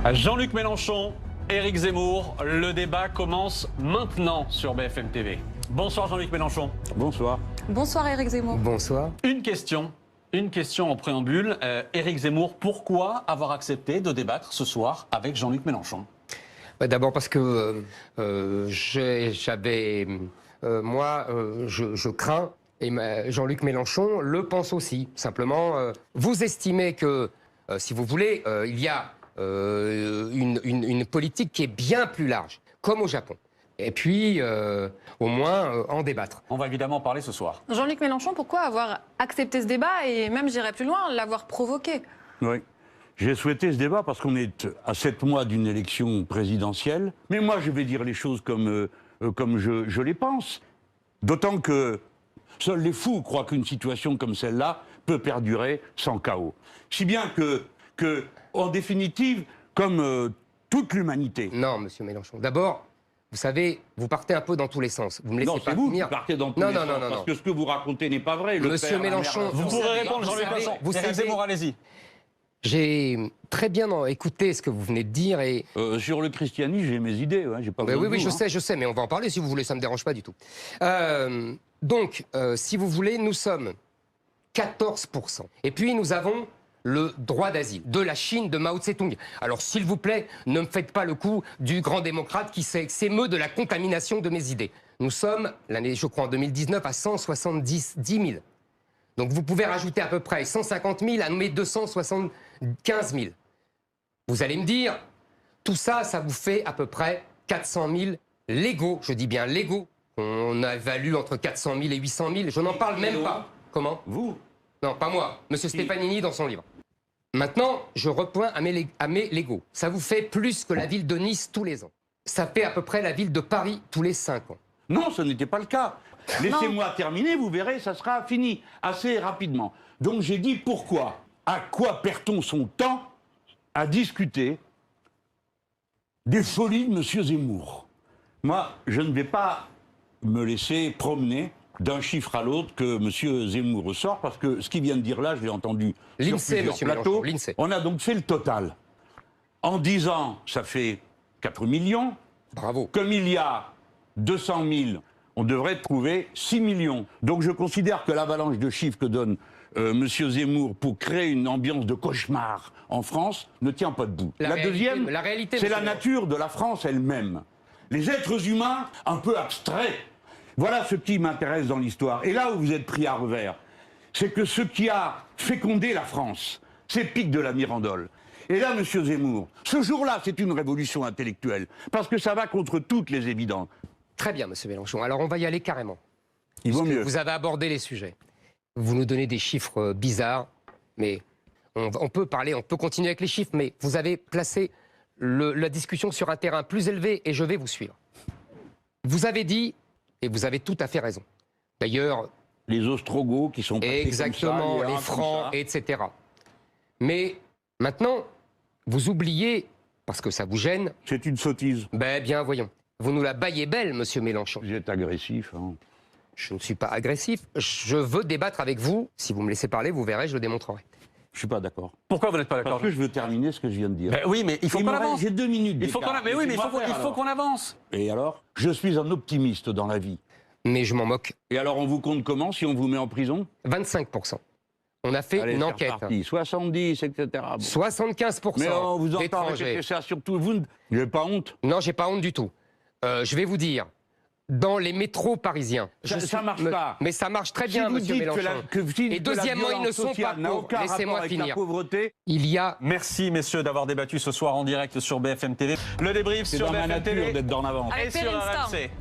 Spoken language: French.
Jean-Luc Mélenchon, Éric Zemmour, le débat commence maintenant sur BFM TV. Bonsoir Jean-Luc Mélenchon. Bonsoir. Bonsoir Éric Zemmour. Bonsoir. Une question en préambule. Éric Zemmour, pourquoi avoir accepté de débattre ce soir avec Jean-Luc Mélenchon? D'abord parce que je crains, et Jean-Luc Mélenchon le pense aussi. Simplement, vous estimez que, si vous voulez, il y a une politique qui est bien plus large, comme au Japon. Et puis, au moins, en débattre. On va évidemment en parler ce soir. Jean-Luc Mélenchon, pourquoi avoir accepté ce débat et même, j'irais plus loin, l'avoir provoqué? Oui. J'ai souhaité ce débat parce qu'on est à 7 mois d'une élection présidentielle. Mais moi, je vais dire les choses comme je les pense. D'autant que seuls les fous croient qu'une situation comme celle-là peut perdurer sans chaos. Si bien que en définitive, comme toute l'humanité... Non, monsieur Mélenchon. D'abord, vous savez, vous partez un peu dans tous les sens. Vous me laissez non, pas c'est vous finir. qui partez dans tous les sens. Parce que ce que vous racontez n'est pas vrai. Monsieur Mélenchon, Vous pourrez répondre, Jean-Luc Mélenchon. Éric Zemmour, allez-y. J'ai très bien écouté ce que vous venez de dire et... sur le christianisme, j'ai mes idées. Ouais, j'ai pas oui, je sais, mais on va en parler si vous voulez, ça ne me dérange pas du tout. Donc, si vous voulez, nous sommes 14%. Et puis, nous avons le droit d'asile de la Chine, de Mao Tse-tung. Alors, s'il vous plaît, ne me faites pas le coup du grand démocrate qui s'émeut de la contamination de mes idées. Nous sommes, l'année, je crois, en 2019, à 170 000. Donc, vous pouvez rajouter à peu près 150 000 à mes 275 000. Vous allez me dire, tout ça, ça vous fait à peu près 400 000 légaux, je dis bien légaux. On a évalué entre 400 000 et 800 000, je n'en parle même pas. Comment? Vous? Non, pas moi, monsieur Stefanini dans son livre. Maintenant, je repoins à mes légaux. Ça vous fait plus que la ville de Nice tous les ans. Ça fait à peu près la ville de Paris tous les 5 ans. Non, ce n'était pas le cas. Laissez-moi terminer, vous verrez, ça sera fini assez rapidement. Donc j'ai dit pourquoi? À quoi perd-on son temps à discuter des folies de M. Zemmour? Moi, je ne vais pas me laisser promener d'un chiffre à l'autre que M. Zemmour ressort, parce que ce qu'il vient de dire là, je l'ai entendu sur plusieurs plateaux. On a donc fait le total. En 10 ans, ça fait 4 millions. Bravo. Comme il y a 200 000, on devrait trouver 6 millions. Donc je considère que l'avalanche de chiffres que donne M. Zemmour pour créer une ambiance de cauchemar en France ne tient pas debout. La deuxième, c'est la nature de la France elle-même. Les êtres humains un peu abstraits. Voilà ce qui m'intéresse dans l'histoire. Et là où vous êtes pris à revers, c'est que ce qui a fécondé la France, c'est Pic de la Mirandole. Et là, M. Zemmour, ce jour-là, c'est une révolution intellectuelle, parce que ça va contre toutes les évidences. Très bien, monsieur Mélenchon. Alors, on va y aller carrément. Il vaut mieux. Vous avez abordé les sujets. Vous nous donnez des chiffres bizarres, mais on peut parler, on peut continuer avec les chiffres, mais vous avez placé la discussion sur un terrain plus élevé et je vais vous suivre. Vous avez dit, et vous avez tout à fait raison, d'ailleurs... Les Ostrogoths qui sont passés exactement, comme ça, les Francs, etc. Mais maintenant, vous oubliez, parce que ça vous gêne... C'est une sottise. Ben bien, voyons. Vous nous la baillez belle, monsieur Mélenchon. Vous êtes agressif, hein. Je ne suis pas agressif. Je veux débattre avec vous. Si vous me laissez parler, vous verrez, je le démontrerai. Je ne suis pas d'accord. Pourquoi vous n'êtes pas d'accord? Parce que je veux terminer ce que je viens de dire. Ben oui, mais il faut qu'on avance. J'ai 2 minutes. Il faut qu'on avance. Mais oui, mais il faut qu'on avance. Et alors? Je suis un optimiste dans la vie. Mais je m'en moque. Et alors, on vous compte comment si on vous met en prison? 25%. On a fait une enquête. 70, etc. Bon. 75%. Mais on vous entend répéter ça surtout. Vous n'avez pas honte? Non, j'ai pas honte du tout. Je vais vous dire, dans les métros parisiens... Ça marche pas. Mais ça marche très bien, monsieur Mélenchon. Et deuxièmement, ils ne sont pas pauvres. Laissez-moi finir. Il y a... Merci, messieurs, d'avoir débattu ce soir en direct sur BFM TV. Le débrief sur BFM TV d'être dans l'avance. et sur RMC.